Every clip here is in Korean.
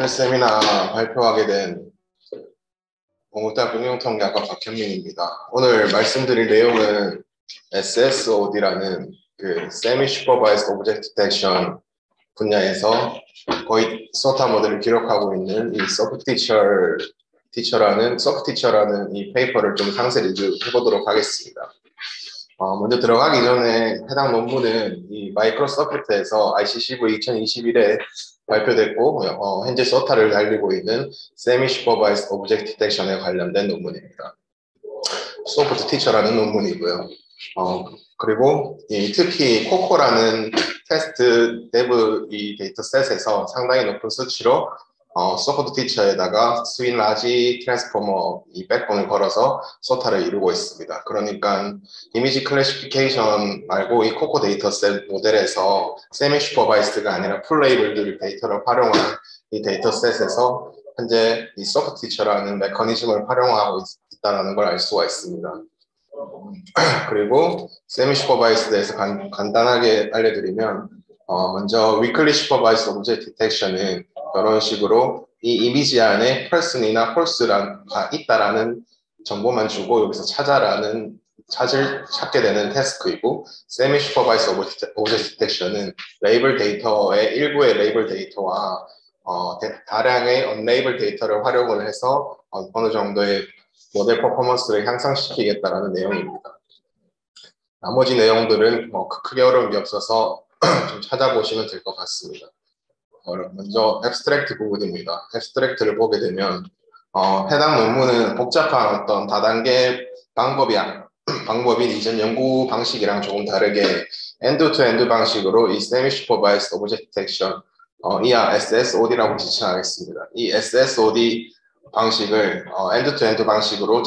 세미나 발표하게 된 동국대학교 응용통계학과 박현민입니다. 오늘 말씀드릴 내용은 SSOD라는 그 Semi Supervised Object Detection 분야에서 거의 서타 모델을 기록하고 있는 이 서브티처라는 이 페이퍼를 좀 상세히 해보도록 하겠습니다. 먼저 들어가기 전에 해당 논문은 이 마이크로소프트에서 ICCV 2021에 발표됐고 현재 서타를 달리고 있는 Semi Supervised Object Detection에 관련된 논문입니다. 소프트 티처라는 논문이고요. 그리고 특히 코코라는 테스트 데브 이 데이터셋에서 상당히 높은 수치로 소프트 티처에다가 스윈 라지 트랜스포머 이 백본을 걸어서 소타를 이루고 있습니다. 그러니까 이미지 클래시피케이션 말고 이 코코 데이터셋 모델에서 세미 슈퍼바이스드가 아니라 풀 레이블들 데이터를 활용한 이 데이터셋에서 현재 이 소프트 티처라는 메커니즘을 활용하고 있다는 걸 알 수가 있습니다. 그리고 세미 슈퍼바이스드에서 간단하게 알려드리면 먼저 위클리 슈퍼바이스드 오브젝트 디텍션은 이런 식으로 이 이미지 안에 person이나 false가 있다라는 정보만 주고 여기서 찾게 되는 태스크이고, 세미 슈퍼바이스드 오브젝트 디텍션은 레이블 데이터의 일부의 레이블 데이터와 다량의 언레이블 데이터를 활용을 해서 어느 정도의 모델 퍼포먼스를 향상시키겠다라는 내용입니다. 나머지 내용들은 크게 어려운 게 없어서 좀 찾아보시면 될 것 같습니다. 먼저 앱스트랙트 부분입니다. 앱스트랙트를 보게 되면 해당 논문은 복잡한 어떤 다단계 방법인 이전 연구 방식이랑 조금 다르게 엔드-투-엔드 방식으로 이 Semi Supervised Object Detection, 이하 SSOD라고 지칭하겠습니다. 이 SSOD 방식을 엔드-투-엔드 방식으로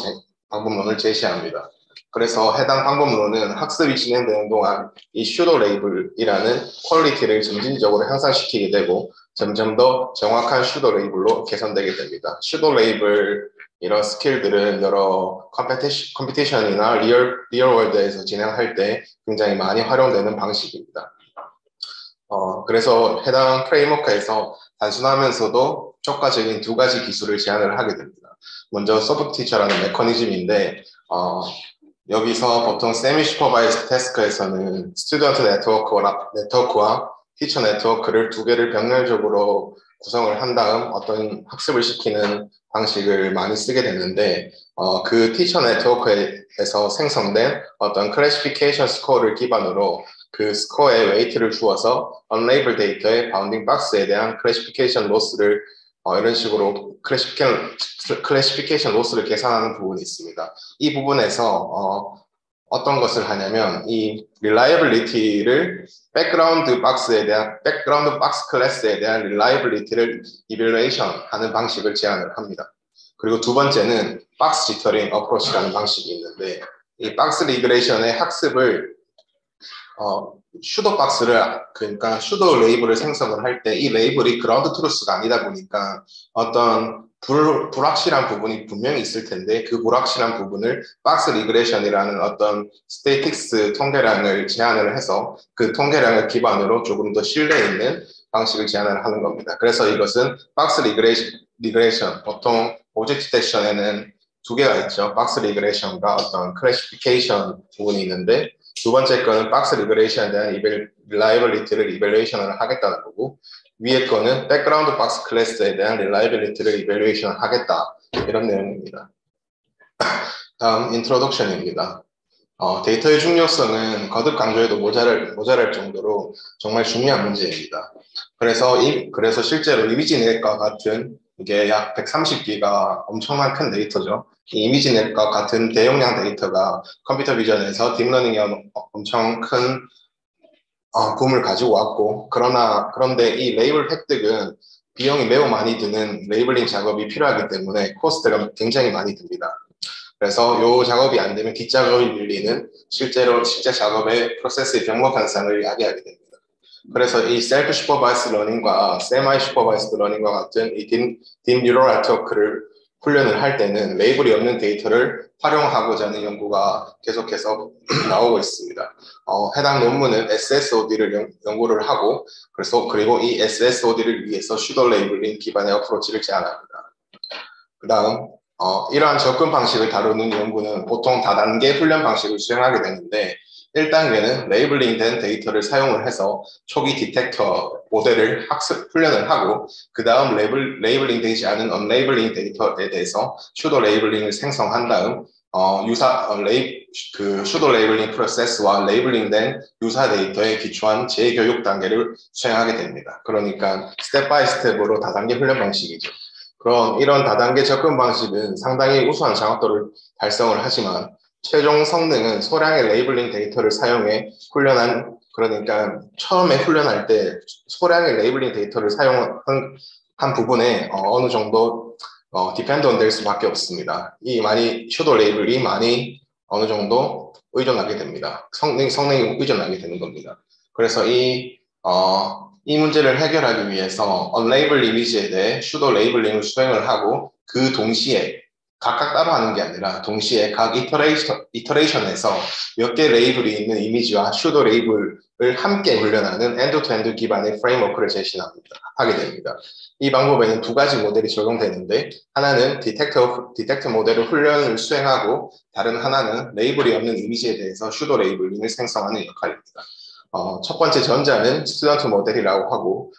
방법론을 제시합니다. 그래서 해당 방법론은 학습이 진행되는 동안 이 슈도 레이블이라는 퀄리티를 점진적으로 향상시키게 되고 점점 더 정확한 슈도 레이블로 개선되게 됩니다. 슈도 레이블 이런 스킬들은 여러 컴피티션이나 리얼월드에서 진행할 때 굉장히 많이 활용되는 방식입니다. 그래서 해당 프레임워크에서 단순하면서도 효과적인 두 가지 기술을 제안을 하게 됩니다. 먼저 소프트 티처라는 메커니즘인데 여기서 보통 세미 슈퍼바이즈 태스크에서는 스튜던트 네트워크와 티처 네트워크를 두 개를 병렬적으로 구성을 한 다음 어떤 학습을 시키는 방식을 많이 쓰게 되는데 그 티처 네트워크에서 생성된 어떤 클래시피케이션 스코어를 기반으로 그 스코어에 웨이트를 주어서 언레이블 데이터의 바운딩 박스에 대한 클래시피케이션 로스를 이런 식으로 클래시피케이션 로스를 계산하는 부분이 있습니다. 이 부분에서 어떤 것을 하냐면 이 reliability를 백그라운드 박스 클래스에 대한 reliability를 evaluation 하는 방식을 제안을 합니다. 그리고 두 번째는 박스 지터링 어프로치라는 방식이 있는데 이 박스 리그레이션의 학습을 슈도 박스를 그러니까 슈도 레이블을 생성을 할 때 이 레이블이 그라운드 트루스가 아니다 보니까 어떤 불확실한 부분이 분명히 있을 텐데 그 불확실한 부분을 박스 리그레이션이라는 어떤 스테이틱스 통계량을 제안을 해서 그 통계량을 기반으로 조금 더 신뢰 있는 방식을 제안을 하는 겁니다. 그래서 이것은 박스 리그레이션 보통 오브젝트 디텍션에는 두 개가 있죠. 박스 리그레이션과 어떤 클래시피케이션 부분이 있는데 두 번째 거는 박스 리그레이션에 대한 reliability를 evaluation을 하겠다는 거고 위에 거는 백그라운드 박스 클래스에 대한 reliability를 evaluation을 하겠다 이런 내용입니다. 다음 인트로덕션입니다. 데이터의 중요성은 거듭 강조해도 모자랄 정도로 정말 중요한 문제입니다. 그래서 실제로 이미지넷과 같은 이게 약 130기가 엄청난 큰 데이터죠. 이 이미지넷과 같은 대용량 데이터가 컴퓨터 비전에서 딥러닝에 엄청 큰 붐을 가지고 왔고 그런데 이 레이블 획득은 비용이 매우 많이 드는 레이블링 작업이 필요하기 때문에 코스트가 굉장히 많이 듭니다. 그래서 이 작업이 안 되면 뒷작업이 밀리는 실제 작업의 프로세스의 병목 현상을 야기하게 됩니다. 그래서 이 셀프 슈퍼바이스드 러닝과 세마이 슈퍼바이스드 러닝과 같은 이 딥 뉴럴 네트워크를 훈련을 할 때는 레이블이 없는 데이터를 활용하고자 하는 연구가 계속해서 나오고 있습니다. 해당 논문은 SSOD를 연구를 하고 그리고 이 SSOD를 위해서 슈도 레이블링 기반의 어프로치를 제안합니다. 그 다음 이러한 접근 방식을 다루는 연구는 보통 다단계 훈련 방식을 수행하게 되는데 1단계는 레이블링된 데이터를 사용을 해서 초기 디텍터 모델을 훈련을 하고 그 다음 레이블링 되지 않은 언레이블링 데이터에 대해서 슈도 레이블링을 생성한 다음 슈도 레이블링 프로세스와 레이블링된 유사 데이터에 기초한 재교육 단계를 수행하게 됩니다. 그러니까 스텝 바이 스텝으로 다단계 훈련 방식이죠. 그럼 이런 다단계 접근 방식은 상당히 우수한 장학도를 달성을 하지만 최종 성능은 소량의 레이블링 데이터를 사용해 훈련한 그러니까 처음에 훈련할 때 소량의 레이블링 데이터를 사용한 부분에 어느 정도 디펜던 될 수밖에 없습니다. 슈도 레이블이 많이 어느 정도 의존하게 됩니다. 성능이 의존하게 되는 겁니다. 그래서 이 문제를 해결하기 위해서 언레이블 이미지에 대해 슈도 레이블링을 수행을 하고 그 동시에 각각 따로 하는 게 아니라 동시에 각 이터레이션에서 몇 개 레이블이 있는 이미지와 슈도 레이블을 함께 훈련하는 엔드-투-엔드 기반의 프레임워크를 제시하게 됩니다. 이 방법에는 두 가지 모델이 적용되는데 하나는 디텍터 모델을 훈련을 수행하고 다른 하나는 레이블이 없는 이미지에 대해서 슈도 레이블링을 생성하는 역할입니다. 첫 번째 전자는 스튜던트 모델이라고 하고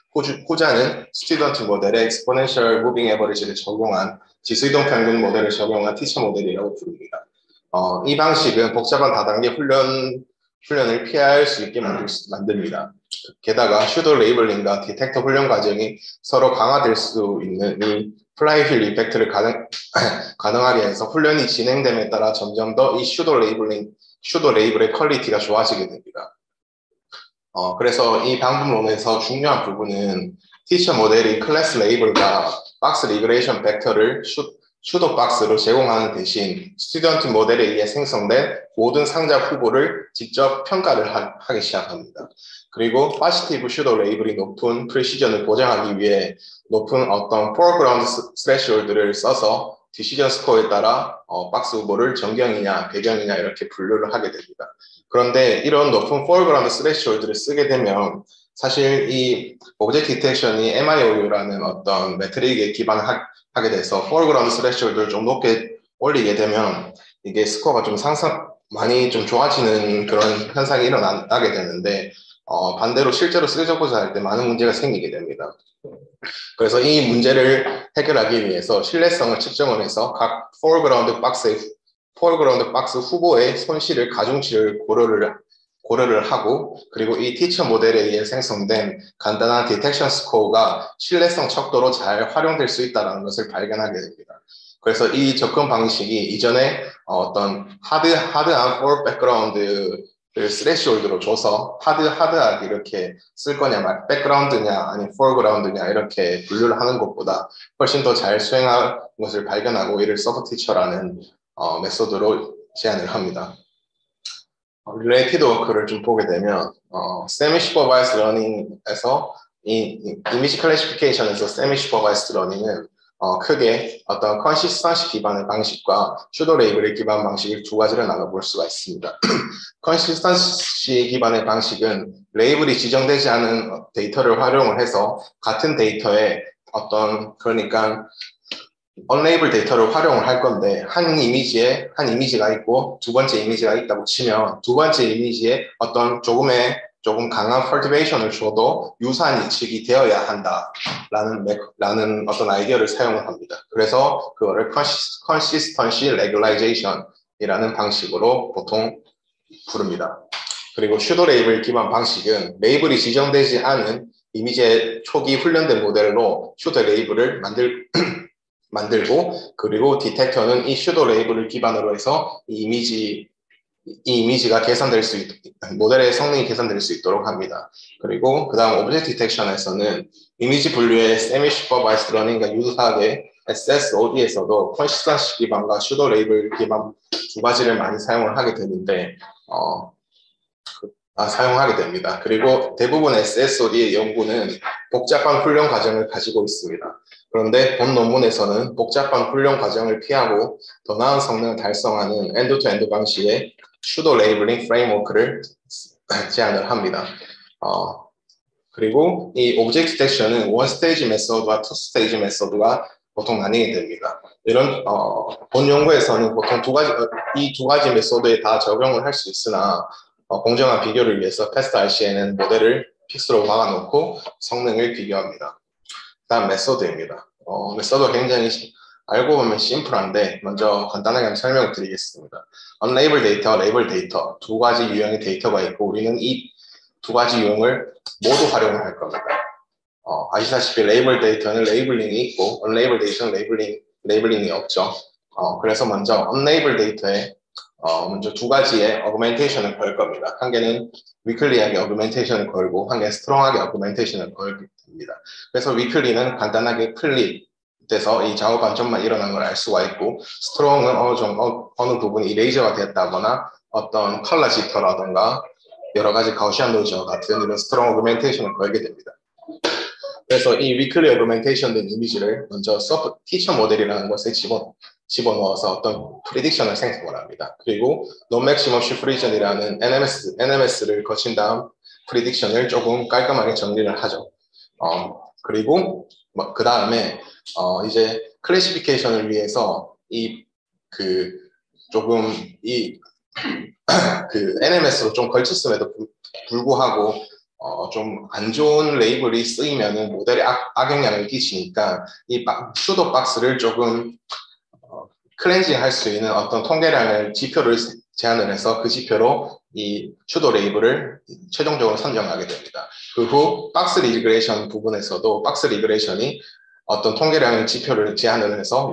후자는 스튜던트 모델에 exponential moving average를 적용한 지수이동 평균 모델을 적용한 티처 모델이라고 부릅니다. 이 방식은 복잡한 다단계 훈련을 피할 수 있게 만듭니다. 게다가 슈도 레이블링과 디텍터 훈련 과정이 서로 강화될 수 있는 이 플라이휠 이펙트를 가능하게 해서 훈련이 진행됨에 따라 점점 더 이 슈도 레이블의 퀄리티가 좋아지게 됩니다. 그래서 이 방법론에서 중요한 부분은 티처 모델이 클래스 레이블과 박스 리그레이션 벡터를 슈도 박스로 제공하는 대신 스튜던트 모델에 의해 생성된 모든 상자 후보를 직접 평가를 하기 시작합니다. 그리고 파시티브 슈도 레이블이 높은 프리시전을 보장하기 위해 높은 어떤 포어그라운드 스레시홀드를 써서 디시전 스코어에 따라 박스 후보를 정경이냐 배경이냐 이렇게 분류를 하게 됩니다. 그런데 이런 높은 포어그라운드 스레시홀드를 쓰게 되면 사실 이 오브젝트 디텍션이 MIOU라는 어떤 메트릭에 기반하게 돼서 포어그라운드 스레시홀드를 좀 높게 올리게 되면 이게 스코어가 좀 많이 좀 좋아지는 그런 현상이 일어나게 되는데 반대로 실제로 쓰고자 할 때 많은 문제가 생기게 됩니다. 그래서 이 문제를 해결하기 위해서 신뢰성을 측정을 해서 각 포어그라운드 박스 후보의 손실을 가중치를 고려를 하고 그리고 이 티처 모델에 의해 생성된 간단한 디텍션 스코어가 신뢰성 척도로 잘 활용될 수 있다는 것을 발견하게 됩니다. 그래서 이 접근 방식이 이전에 어떤 하드한 포어 백그라운드를 스레시홀드로 줘서 하드하게 이렇게 쓸 거냐, 백그라운드냐, 아니 포어그라운드냐 이렇게 분류를 하는 것보다 훨씬 더 잘 수행할 것을 발견하고 이를 서브티처라는 메소드로 제안을 합니다. 릴레이티드 워크를 좀 보게 되면 세미 슈퍼바이스드 러닝에서 이미지 클래시피케이션에서 세미 바이스드 러닝은 크게 어떤 컨시스턴시 기반의 방식과 슈도 레이블의 기반 방식을 두 가지를 나눠볼 수가 있습니다. 컨시스턴시 기반의 방식은 레이블이 지정되지 않은 데이터를 활용을 해서 같은 데이터에 그러니까 언레이블 데이터를 활용을 할 건데 한 이미지가 있고 두 번째 이미지가 있다고 치면 두 번째 이미지에 조금 강한 컬티베이션을 줘도 유사한 예측이 되어야 한다라는 어떤 아이디어를 사용을 합니다. 그래서 그거를 consistency regularization 이라는 방식으로 보통 부릅니다. 그리고 슈도 레이블 기반 방식은 레이블이 지정되지 않은 이미지의 초기 훈련된 모델로 슈도 레이블을 만들고 그리고 디텍터는 이 슈도 레이블을 기반으로 해서 이 이미지가 모델의 성능이 개선될 수 있도록 합니다. 그리고 그 다음 오브젝트 디텍션에서는 이미지 분류의 세미 슈퍼바이스드 러닝과 유사하게 SSOD에서도 컨시스턴시 기반과 슈도 레이블 기반 두 가지를 많이 사용을 하게 되는데 사용하게 됩니다. 그리고 대부분 SSOD의 연구는 복잡한 훈련 과정을 가지고 있습니다. 그런데 본 논문에서는 복잡한 훈련 과정을 피하고 더 나은 성능을 달성하는 엔드-투-엔드 방식의 슈도 레이블링 프레임워크를 제안을 합니다. 그리고 이 오브젝트 디텍션은 원 스테이지 메소드와 투 스테이지 메소드가 보통 나뉘게 됩니다. 이런 본 연구에서는 보통 이 두 가지 메소드에 다 적용을 할 수 있으나 공정한 비교를 위해서 패스트 RC에는 모델을 픽스로 박아놓고 성능을 비교합니다. 다음 메소드입니다. 메소드가 굉장히 알고 보면 심플한데 먼저 간단하게 한번 설명을 드리겠습니다. unlabel 데이터, label 데이터 두 가지 유형의 데이터가 있고 우리는 이 두 가지 유형을 모두 활용을 할 겁니다. 아시다시피 레이블 데이터는 레이블링이 있고 unlabel 데이터는 레이블링이 없죠. 그래서 먼저 unlabel 데이터에 먼저 두 가지의 어그멘테이션을 걸 겁니다. 한 개는 위클리하게 어그멘테이션을 걸고 한 개는 스트롱하게 어그멘테이션을 걸게 됩니다. 그래서 위클리는 간단하게 클릭돼서 이 좌우 반전만 일어난 걸 알 수가 있고 스트롱은 어느 부분이 이레이저가 됐다거나 어떤 컬러 지터라던가 여러 가지 가우시안 노이즈와 같은 이런 스트롱 어그멘테이션을 걸게 됩니다. 그래서 이 위클리 어그멘테이션 된 이미지를 먼저 티처 모델이라는 것에 집어넣어서 어떤 프리딕션을 생성을 합니다. 그리고 non-maximum shift region이라는 NMS를 거친 다음 프리딕션을 조금 깔끔하게 정리를 하죠. 그리고 그 다음에 이제 클래시피케이션을 위해서 NMS로 좀 걸쳤음에도 불구하고 좀 안 좋은 레이블이 쓰이면은 모델에 악영향을 끼치니까 이 슈도 박스를 조금 클렌징 할 수 있는 어떤 통계량을 지표를 제안을 해서 그 지표로 이 슈도 레이블을 최종적으로 선정하게 됩니다. 그 후 박스 리그레이션 부분에서도 박스 리그레이션이 어떤 통계량의 지표를 제안을 해서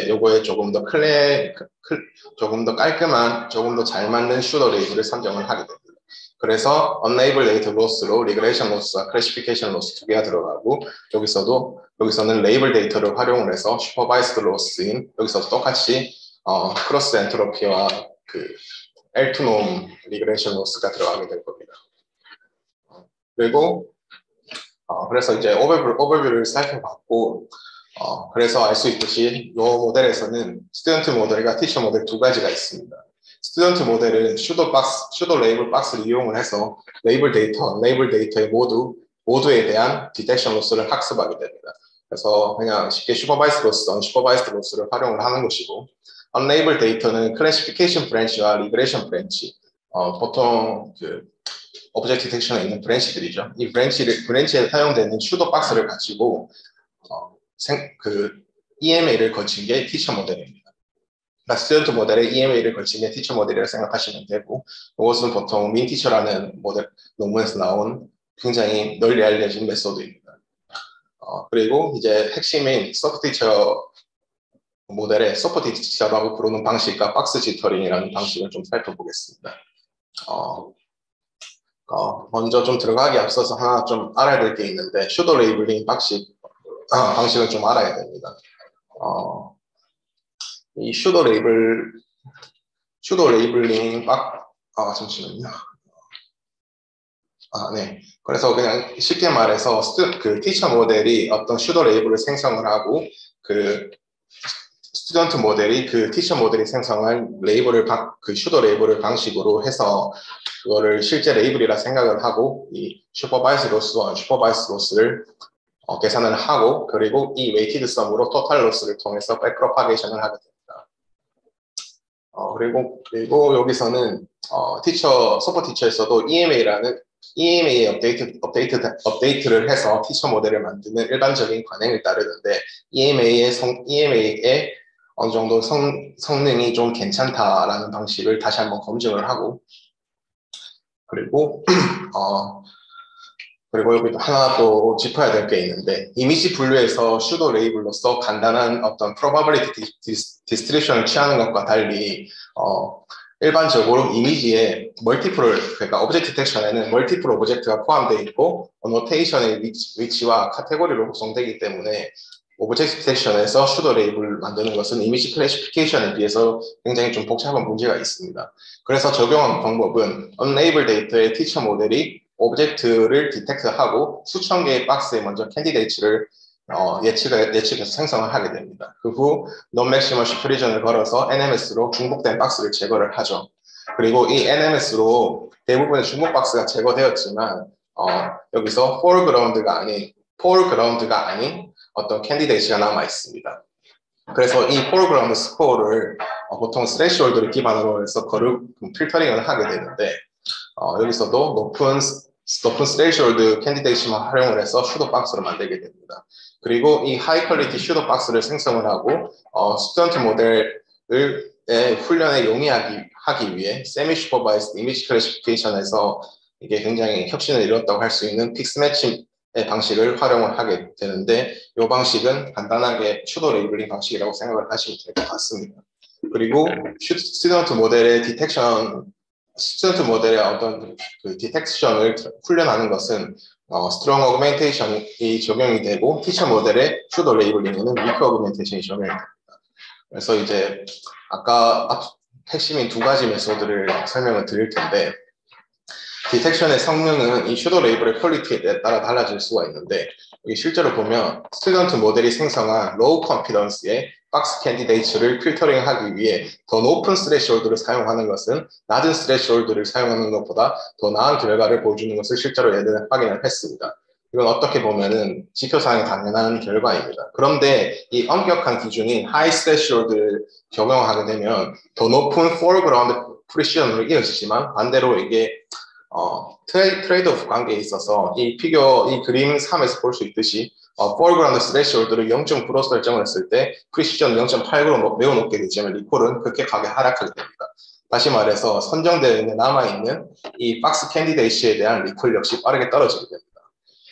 요거에 조금 더 깔끔한, 조금 더 잘 맞는 슈도 레이블을 선정을 하게 됩니다. 그래서 unlabel data loss로 regression loss와 classification loss 두 개가 들어가고 여기서는 label 데이터를 활용을 해서 supervised loss인 여기서도 똑같이 크로스 엔트로피와 L2 norm regression loss가 들어가게 될 겁니다. 그리고 그래서 이제 오버뷰를 살펴봤고 그래서 알 수 있듯이 이 모델에서는 스튜던트 모델과 티처 모델 두 가지가 있습니다. 스튜던트 모델은 슈도 레이블 박스를 이용을 해서 레이블 데이터의 모두에 대한 디텍션 로스를 학습하게 됩니다. 그래서 그냥 쉽게 슈퍼바이스 로스, 언슈퍼바이스 로스를 활용을 하는 것이고 unlabel 데이터는 클래시피케이션 브랜치와 리그레이션 브랜치 보통 오브젝트 디텍션에 있는 브랜치들이죠. 이 브랜치에 사용되는 슈도 박스를 가지고 EMA를 거친 게 티처 모델입니다. 스튜던트 모델에 EMA를 걸친 게 티처 모델이라고 생각하시면 되고 이것은 보통 민티처라는 모델 논문에서 나온 굉장히 널리 알려진 메소드입니다. 그리고 이제 핵심인 서프티처 모델의 서프티처라고 부르는 방식과 박스 지터링이라는 방식을 좀 살펴보겠습니다. 먼저 좀 들어가기 앞서서 하나 좀 알아야 될 게 있는데 슈도 레이블링 방식을 좀 알아야 됩니다. 이 슈도 레이블링 잠시만요. 네. 그래서 그냥 쉽게 말해서 티처 모델이 어떤 슈도 레이블을 생성을 하고 스튜던트 모델이 티처 모델이 생성한 슈도 레이블을 방식으로 해서 그거를 실제 레이블이라 생각을 하고 이 슈퍼바이스 로스와 슈퍼바이스 로스를 계산을 하고 그리고 이 웨이티드 썸으로 토탈 로스를 통해서 백프로파게이션을 하게 됩니다. 그리고 여기서는 서포 티처에서도 EMA 업데이트를 해서 티처 모델을 만드는 일반적인 관행을 따르는데 EMA의 어느 정도 성능이 좀 괜찮다라는 방식을 다시 한번 검증을 하고 그리고 여기 하나 또 짚어야 될 게 있는데 이미지 분류에서 슈도 레이블로서 간단한 어떤 probability distribution을 취하는 것과 달리 일반적으로 이미지에 그러니까 오브젝트 디텍션에는 멀티플 오브젝트가 포함되어 있고 노테이션의 위치와 카테고리로 구성되기 때문에 오브젝트 디텍션에서 슈도 레이블을 만드는 것은 이미지 클래시피케이션에 비해서 굉장히 좀 복잡한 문제가 있습니다. 그래서 적용한 방법은 unlabeled 데이터의 티처 모델이 오브젝트를 디텍트하고 수천 개의 박스에 먼저 캔디데이츠를 예측해서 생성을 하게 됩니다. 그 후 non-maximal supervision을 걸어서 NMS로 중복된 박스를 제거를 하죠. 그리고 이 NMS로 대부분의 중복 박스가 제거되었지만 여기서 foreground가 아닌 어떤 캔디데이츠가 남아 있습니다. 그래서 이 foreground 스코어를 보통 스레시홀드를 기반으로 해서 필터링을 하게 되는데 여기서도 높은 스레시홀드 캔디데이츠만 활용을 해서 슈도 박스를 만들게 됩니다. 그리고 이 하이 퀄리티 슈도 박스를 생성을 하고 스튜던트 모델을 훈련에 용이하기 위해 세미 슈퍼바이스드 이미지 클래시피케이션에서 이게 굉장히 혁신을 이뤘다고 할 수 있는 픽스 매칭 방식을 활용을 하게 되는데 이 방식은 간단하게 슈도 레이블링 방식이라고 생각을 하시면 될 것 같습니다. 그리고 스튜던트 모델의 어떤 그 디텍션을 훈련하는 것은 스트롱 어그멘테이션이 적용이 되고 티처 모델의 슈도 레이블링에는 위크 어그멘테이션이 적용이 됩니다. 그래서 이제 아까 핵심인 두 가지 메소드를 설명을 드릴 텐데 디텍션의 성능은 이 슈도 레이블의 퀄리티에 따라 달라질 수가 있는데 여기 실제로 보면 스튜던트 모델이 생성한 로우 컨피던스의 박스 캔디데이츠를 필터링하기 위해 더 높은 스레시홀드를 사용하는 것은 낮은 스레시홀드를 사용하는 것보다 더 나은 결과를 보여주는 것을 실제로 얘들은 확인을 했습니다. 이건 어떻게 보면은 지표상에 당연한 결과입니다. 그런데 이 엄격한 기준인 하이 스레시홀드를 적용하게 되면 더 높은 foreground 프리시전으로 이어지지만 반대로 이게 트레이드 오프 관계에 있어서 이 그림 3에서 볼 수 있듯이 foreground 스레시홀드를 0.9로 설정을 했을 때 프리시전 0.89로 매우 높게 되지만 리콜은 급격하게 하락하게 됩니다. 다시 말해서 선정되어 있는 남아있는 이 박스 캔디데이츠에 대한 리콜 역시 빠르게 떨어지게 됩니다.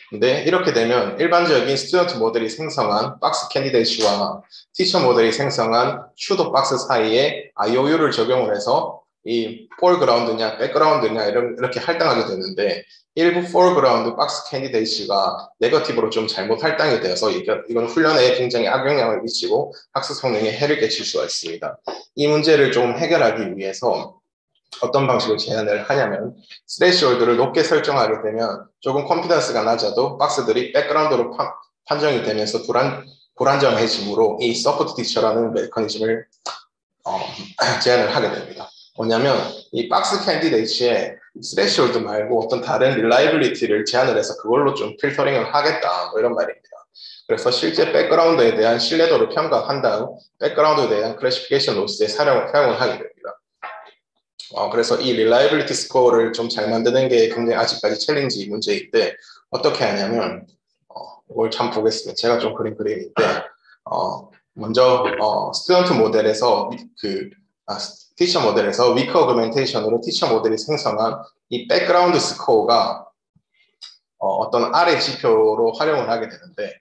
근데 이렇게 되면 일반적인 스튜던트 모델이 생성한 박스 캔디데이츠와 티처 모델이 생성한 슈도 박스 사이에 IOU를 적용을 해서 이 foreground냐 background냐 이렇게 할당하게 되는데 일부 foreground 박스 캔디데이츠가 네거티브로 좀 잘못 할당이 되어서 이건 훈련에 굉장히 악영향을 미치고 학습 성능에 해를 끼칠 수가 있습니다. 이 문제를 좀 해결하기 위해서 어떤 방식을 제안을 하냐면 스레시홀드를 높게 설정하게 되면 조금 컨피던스가 낮아도 박스들이 백그라운드로 판정이 되면서 불안정해지므로 이 서포트 티처라는 메커니즘을 제안을 하게 됩니다. 뭐냐면 이 박스 캔디데이츠에 스레시홀드 말고 어떤 다른 릴라이빌리티를 제안을 해서 그걸로 좀 필터링을 하겠다 뭐 이런 말입니다. 그래서 실제 백그라운드에 대한 신뢰도를 평가한 다음 백그라운드에 대한 클래시피케이션 로스에 사용을 하게 됩니다. 그래서 이 릴라이빌리티 스코어를 좀 잘 만드는 게 굉장히 아직까지 챌린지 문제인데 어떻게 하냐면 이걸 참 보겠습니다. 제가 좀 그린 그림인데 먼저 스튜던트 모델에서 티처 모델에서 위크 어그멘테이션으로 티처 모델이 생성한 이 백그라운드 스코어가 어떤 아래 지표로 활용을 하게 되는데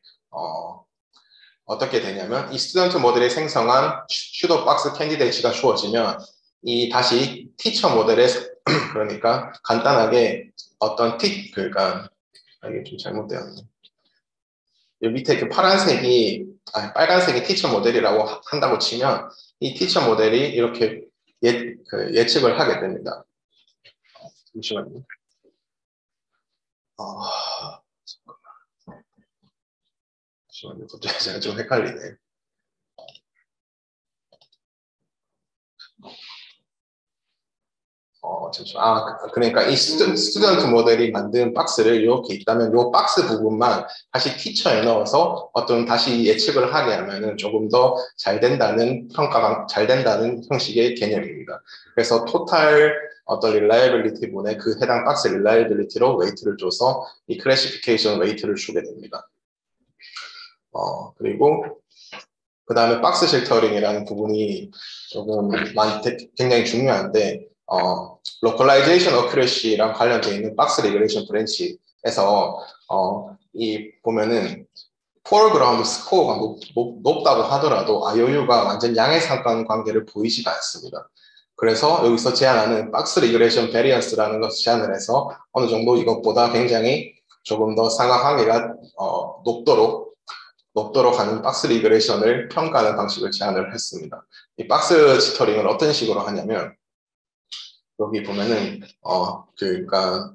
어떻게 되냐면 이 스튜던트 모델이 생성한 슈도 박스 캔디데이츠가 주어지면 이 다시 티처 모델에 그러니까 간단하게 어떤 그러니까 이게 좀 잘못되었네. 이 밑에 그 빨간색이 티처 모델이라고 한다고 치면 이 티처 모델이 이렇게 예측을 하게 됩니다. 잠시만요. 잠시만요. 갑자기 제가 좀 헷갈리네. 그러니까 이 스튜던트 모델이 만든 박스를 이렇게 있다면 이 박스 부분만 다시 티처에 넣어서 다시 예측을 하게 하면은 조금 더 잘 된다는 잘 된다는 형식의 개념입니다. 그래서 토탈 릴라이빌리티 분의 그 해당 박스 릴라이빌리티로 웨이트를 줘서 이 클래시피케이션 웨이트를 주게 됩니다. 그리고 그 다음에 박스 실터링이라는 부분이 조금 굉장히 중요한데 localization accuracy랑 관련되어 있는 박스 리그레이션 브랜치에서 보면은 foreground 스코어가 높다고 하더라도 IOU가 완전 양해상관 관계를 보이지가 않습니다. 그래서 여기서 제안하는 박스 리그레이션 베리언스라는 것을 제안을 해서 어느 정도 이것보다 굉장히 조금 더 상하 관계가 높도록 높도록 하는 박스 리그레이션을 평가하는 방식을 제안을 했습니다. 이 박스 지터링을 어떤 식으로 하냐면 여기 보면은 그러니까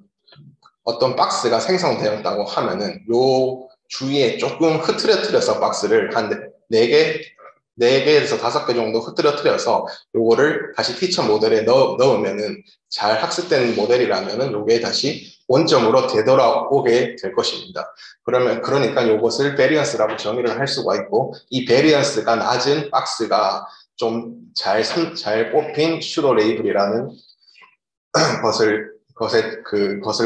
어떤 박스가 생성되었다고 하면은 요 주위에 조금 흐트러뜨려서 박스를 한 4개에서 5개 정도 흐트러뜨려서 요거를 다시 티처 모델에 넣으면은 잘 학습된 모델이라면은 요게 다시 원점으로 되돌아오게 될 것입니다. 그러니까 요것을 베리언스라고 정의를 할 수가 있고, 이 베리언스가 낮은 박스가 좀 잘 뽑힌 슈도 레이블이라는 것을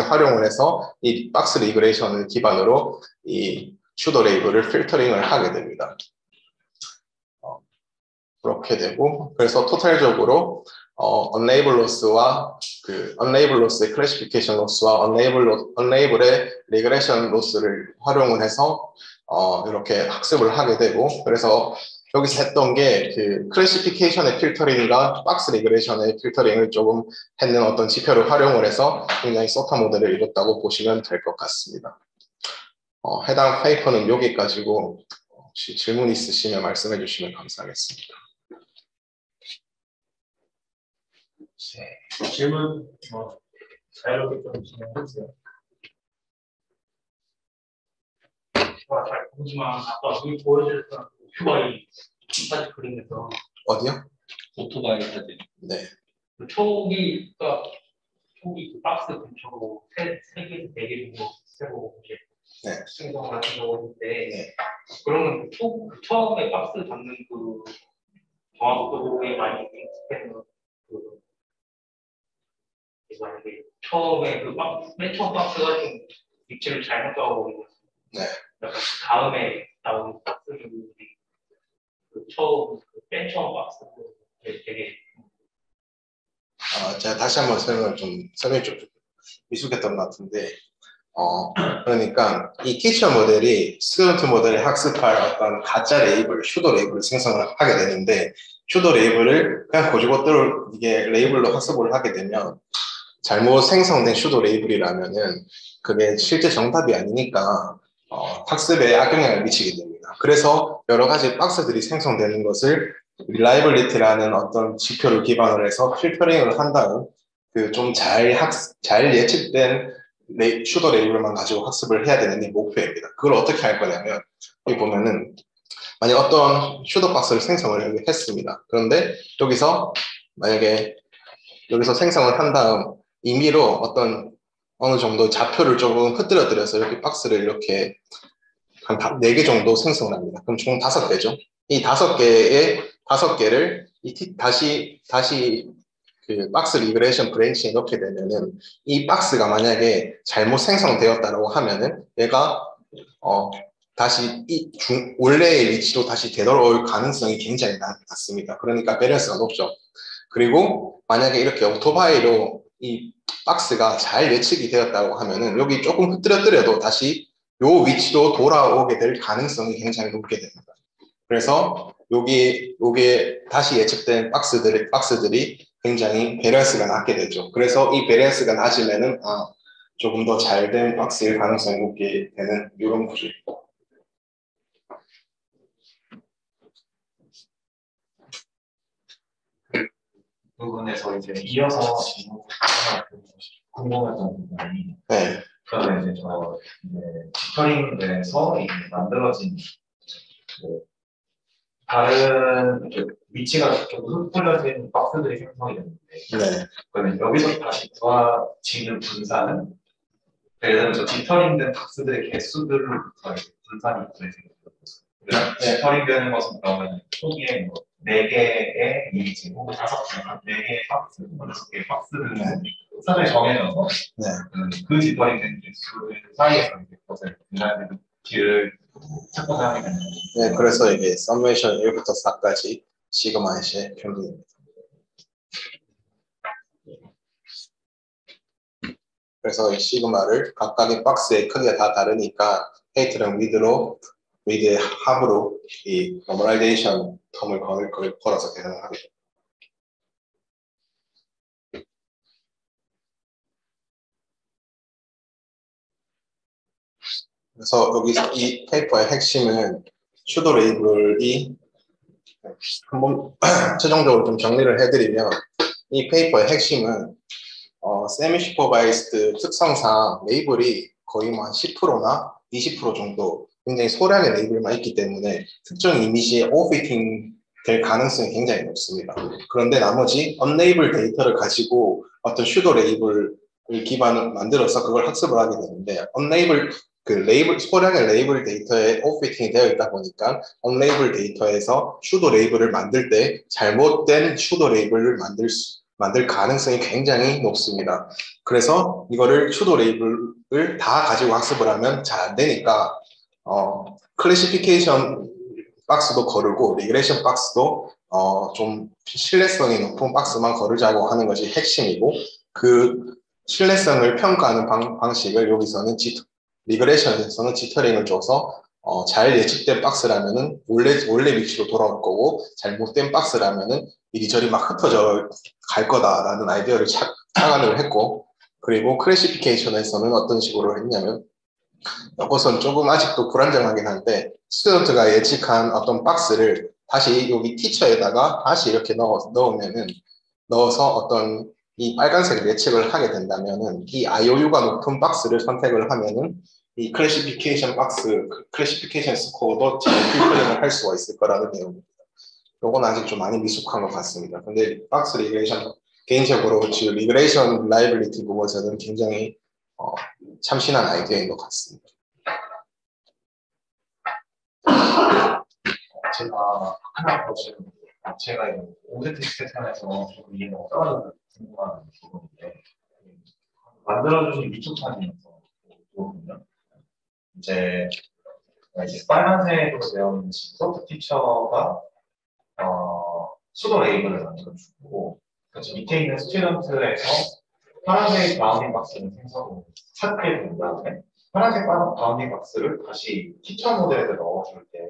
활용을 해서 이 박스 리그레이션을 기반으로 이 슈도 레이블을 필터링을 하게 됩니다. 그렇게 되고, 그래서 토탈적으로 unlabel loss와 unlabel loss의 classification loss와 unlabel의 regression loss를 활용을 해서 이렇게 학습을 하게 되고, 그래서 여기서 했던 게 클래시피케이션의 필터링과 박스 리그레이션의 필터링을 조금 했는 어떤 지표를 활용을 해서 굉장히 소타 모델을 이뤘다고 보시면 될 것 같습니다. 해당 페이퍼는 여기까지고 혹시 질문 있으시면 말씀해 주시면 감사하겠습니다. 네, 질문 자유롭게 좀 진행해주세요. 잘 보지만 아까 우리 보여주셨던 오토바이 사진 그림에서 어디요? 오토바이 사진. 네. 그 초기가 그 박스 근처로 3개에서 4개 정도 세고 이렇게 생성 같은 경우인데 그러면 그 처음에 박스 잡는 그 정확도에 많이 익숙해서 만약에 처음에 맨 처음 박스가 좀 위치를 잘못 잡아버리고 약간 다음에 나오는 박스들이 맨 처음 박스는 되게 제가 다시 한번 설명을 좀 미숙했던 것 같은데, 그러니까 이 티처 모델이 스튜던트 모델에 학습할 어떤 가짜 레이블, 슈도 레이블을 생성을 하게 되는데, 슈도 레이블을 그냥 고지고대로 이게 레이블로 학습을 하게 되면 잘못 생성된 슈도 레이블이라면은 그게 실제 정답이 아니니까 학습에 악영향을 미치게 됩니다. 그래서 여러 가지 박스들이 생성되는 것을 reliability라는 어떤 지표를 기반으로 해서 필터링을 한 다음 좀 잘 예측된 슈도 레이블만 가지고 학습을 해야 되는 게 목표입니다. 그걸 어떻게 할 거냐면 여기 보면은 만약 어떤 슈도 박스를 생성을 했습니다. 그런데 만약에 여기서 생성을 한 다음 임의로 어느 정도 좌표를 조금 흐트러뜨려서 이렇게 박스를 이렇게 한 4개 정도 생성을 합니다. 그럼 총 5개죠. 이 5개를 다시 그 박스 리그레이션 브랜치에 넣게 되면은 이 박스가 만약에 잘못 생성되었다고 하면은 얘가 다시 원래의 위치로 다시 되돌아올 가능성이 굉장히 낮습니다. 그러니까 밸런스가 높죠. 그리고 만약에 이렇게 오토바이로 이 박스가 잘 예측이 되었다고 하면은 여기 조금 흐트러뜨려도 다시 요 위치로 돌아오게 될 가능성이 굉장히 높게 됩니다. 그래서 요게 다시 예측된 박스들이 굉장히 밸런스가 낮게 되죠. 그래서 이 밸런스가 낮으면은 조금 더 잘된 박스일 가능성이 높게 되는 이런 구조입니다. 부분에서 이제 이어서 궁금했던 부분이 저는 이제 디터링 내에서 이제 만들어진 다른 위치가 좀 흩뿌려진 박스들이 생성이 되는데 그러면 여기서 다시 구하지는 분산은 예를 들어서 디터링된 박스들의 개수들을 분산이 되는 디터링되는 것은 그러면 초기에 4개의 이미지 혹은 5개, 4개의 박스, 6개의 박스를 사전에 정해져서 그 디터링된 개수 사이에서 이제 그것을 분산되는 길을 찾고 하게 되는 네, 그래서 이게 서메이션 1부터 4까지 시그마의 평균입니다. 그래서 이 시그마를 각각의 박스의 크기가 다 다르니까 헤이트랑 위드의 합으로 이 노멀라이제이션 텀을 걸어서 계산을 하게 됩니다. 그래서 여기 이 페이퍼의 핵심은 슈도 레이블이 한번 최종적으로 좀 정리를 해드리면 이 페이퍼의 핵심은 세미 슈퍼바이스드 특성상 레이블이 거의 뭐 한 10%나 20% 정도 굉장히 소량의 레이블만 있기 때문에 특정 이미지에 오버피팅 될 가능성이 굉장히 높습니다. 그런데 나머지 언레이블 데이터를 가지고 어떤 슈도 레이블을 기반을 만들어서 그걸 학습을 하게 되는데 언레이블 그 레이블 소량의 레이블 데이터에 오버피팅이 되어 있다 보니까 언레이블 데이터에서 슈도 레이블을 만들 때 잘못된 슈도 레이블을 만들 가능성이 굉장히 높습니다. 그래서 이거를 슈도 레이블을 다 가지고 학습을 하면 잘 안 되니까 클래시피케이션 박스도 거르고 리그레이션 박스도 좀 신뢰성이 높은 박스만 거르자고 하는 것이 핵심이고 그 신뢰성을 평가하는 방식을 여기서는 리그레이션에서는 지터링을 줘서 잘 예측된 박스라면은 원래 위치로 돌아올 거고 잘못된 박스라면은 이리저리 막 흩어져 갈 거다라는 아이디어를 착안을 했고 그리고 클래시피케이션에서는 어떤 식으로 했냐면 이것은 조금 아직도 불안정하긴 한데 스튜던트가 예측한 어떤 박스를 다시 여기 티처에다가 다시 이렇게 넣어서 어떤 이 빨간색 예측을 하게 된다면은 이 IOU가 높은 박스를 선택을 하면은 이 클래시피케이션 클래시피케이션 스코어도 잘 필터링을 할 수가 있을 거라는 내용입니다. 요건 아직 좀 많이 미숙한 것 같습니다. 근데 박스 리그레이션 개인적으로 지금 리그레이션 라이빌리티 부분에서는 굉장히 참신한 아이디어인 것 같습니다. 제가 오브젝트 패턴에서 좀 이해가 떨어져서 궁금한 부분인데 만들어주신 미초판이어서 보거든요. 이제 빨간색으로 되어 있는 소프트 티처가 수도 레이블을 만들어주고 그래서 밑에 있는 스튜던트에서 파란색 바운딩 박스를 찾게 된 다음에 파란색 바운딩 박스를 다시 티처 모델에 넣어줄 때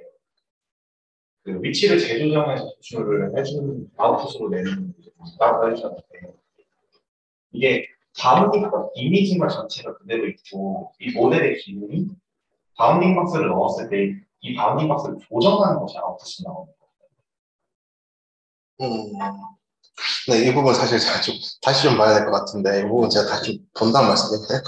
그 위치를 재조정해서 도출을 해주는 아웃풋으로 내는 나오고 해주셨는데 이게 바운딩 이미지만 전체가 그대로 있고 이 모델의 기능이 바운딩 박스를 넣었을 때 이 바운딩 박스를 조정하는 것이 아웃풋이 나오는 거예요. 네, 이 부분 사실 제가 다시 좀 봐야 될 것 같은데 이 부분 제가 다시 좀 본다는 말씀드릴까요?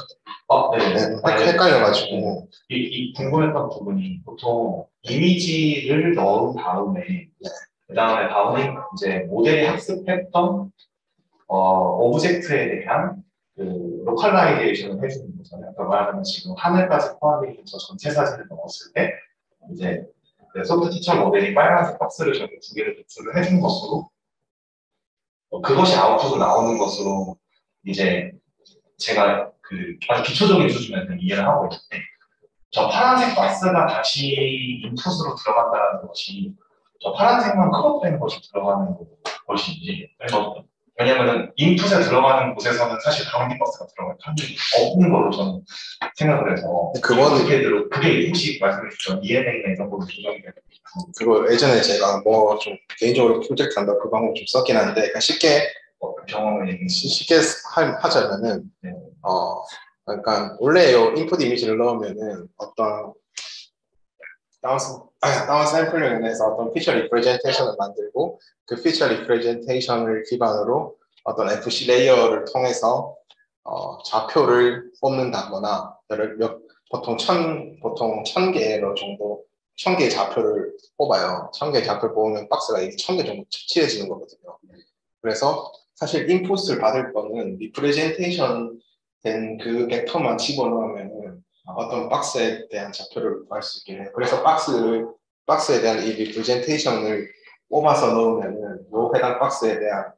네. 헷갈려가지고 이 궁금했던 부분이 보통 이미지를 넣은 다음에 그 다음에 바운딩 이제 모델이 학습했던 오브젝트에 대한 그 로컬라이제이션을 해주는 거잖아요. 그러니까 말하자면 지금 하늘까지 포함된 저 전체 사진을 넣었을 때 이제 그 소프트 티처 모델이 빨간색 박스를 저렇게 두 개를 도출을 해준 것으로 그것이 아웃풋으로 나오는 것으로 이제 제가 그 아주 기초적인 수준에서 이해를 하고 있는데 저 파란색 박스가 다시 인풋으로 들어간다는 것이 저 파란색만 컷업된 것이 들어가는 것인지 왜냐면은 인풋에 들어가는 곳에서는 사실 바운딩 박스가 들어갈 확률이 없는 걸로 저는 생각을 해서 그게 혹시 말씀해 주셨던 ENA나 이런 걸로 조정이 되는 그거 예전에 제가 뭐 좀 개인적으로 프로젝트 한다 그 방법 좀 썼긴 한데 그러니까 쉽게 하자면은 그러니까 원래 인풋 이미지를 넣으면은 어떤 다운 샘플링을 해서 어떤 피처 리프레젠테이션을 만들고 그 피처 리프레젠테이션을 기반으로 어떤 FC 레이어를 통해서 좌표를 뽑는다거나 보통 1000개로 정도 1000개의 좌표를 뽑아요. 1000개의 좌표를 뽑으면 박스가 1000개 정도 칠해지는 거거든요. 그래서 사실 인풋을 받을 거는 리프레젠테이션 된 그 벡터만 집어넣으면 어떤 박스에 대한 좌표를 구할 수 있게 해요. 그래서 박스에 대한 이 리프레젠테이션을 뽑아서 넣으면은 요 해당 박스에 대한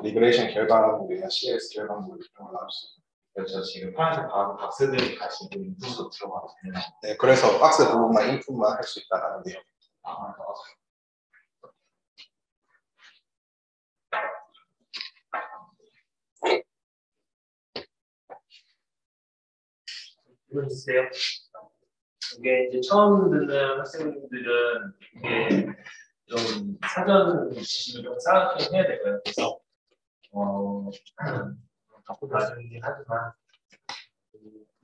리그레이션 결과물이나 CS 결과물 이런 걸 나올 수 있어요. 그래서 지금 파란색 박스들이 같이 인풋으로 들어가는 네, 그래서 박스 부분만 인풋만 할 수 있다는 내용. 질문 주세요. 이게 이제 처음 듣는 학생들은 이게 좀 사전 지식을 좀 쌓게 해야 되고요. 그래서 갖고 나중이긴 하지만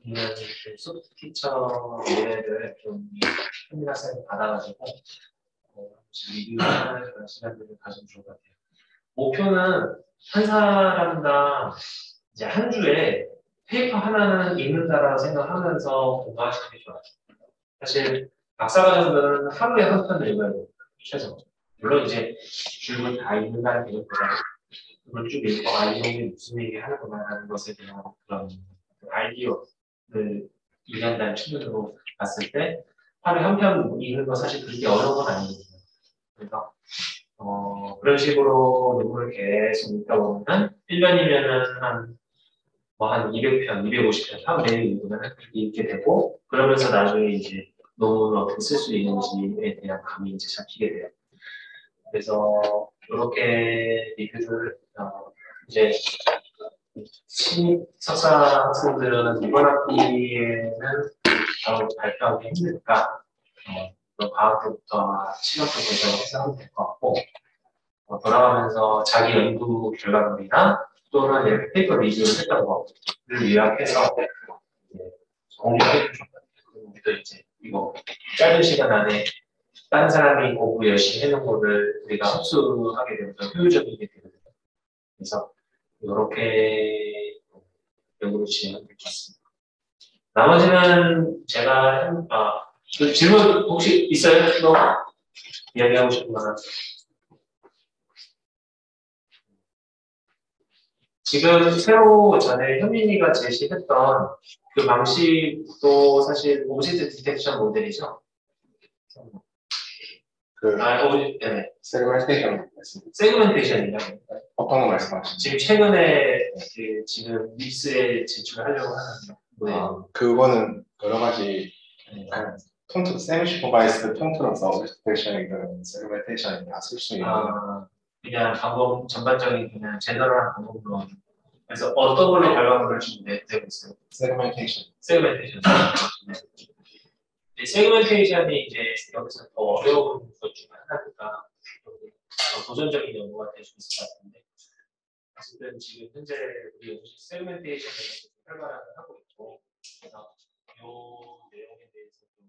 이런 소프트 티처 모델을 좀 세미나쌤 받아가지고 리뷰하는 그런 시간들을 가지면 좋을 것 같아요. 목표는 한 사람당 이제 한 주에 페이퍼 하나는 읽는다라고 생각하면서 공부하시는 게 좋아요. 사실 박사과정들은 하루에 한 편 읽어야 돼요. 최소. 물론 이제 줄을 다 읽는다는 개념보다는 그걸 쭉 읽고 이 정도는 무슨 얘기 하는구나라는 것에 대한 그런 아이디어를 이해한다는 측면으로 봤을 때 하루에 한 편 읽는 거 사실 그렇게 어려운 건 아니거든요. 그래서 그런 식으로 논문을 계속 읽다 보면 1년이면은 한 200편, 250편 하루 매일 읽으면 그렇게 읽게 되고 그러면서 나중에 이제 논문을 어떻게 쓸 수 있는지에 대한 감이 이제 잡히게 돼요. 그래서 이렇게 리뷰를 이제 신입 석사 학생들은 이번 학기에는 바로 발표하기 힘드니까 다음 때부터 시간표 결정해서 하면 될 것 같고 돌아가면서 자기 연구 결과물이나 또는 이렇게 페이퍼 리뷰를 했던 거를 요약해서 공유해 주셨거든요. 우리도 이제 이거 짧은 시간 안에 다른 사람이 공부 열심히 해놓은 거를 우리가 흡수하게 되면 더 효율적이게 되거든요. 그래서 이렇게 연구를 진행하면 좋겠습니다. 나머지는 제가 질문 혹시 있어요? 또 이야기하고 싶은 거는 지금 새로 전에 현민이가 제시했던 그 방식도 사실 오브젝트 디텍션 모델이죠. 네. 세그멘테이션 말씀드립니다. 세그멘테이션이요. 어떤 거 말씀하시죠? 지금 최근에 지금 립스에 진출하려고 하는 모델. 그거는 여러 가지 통틀 세미슈퍼바이스드 통틀어서 오브젝테이션이든 세그멘테이션이든 다 쓸 수 있는 그냥 방법 전반적인 그냥 제너럴한 방법으로 그래서 어떤 걸로 결과물을 주면 되고 있어요? 세그멘테이션. 세그멘테이션. 세그멘테이션이 이제 여기서 더 어려운 것 중에 하나니까 도전적인 연구가 될 수 있을 것 같은데 어쨌든 지금 현재 우리 연구실 세그멘테이션을 활발하게 하고 있고 그래서 이 내용에 대해서 좀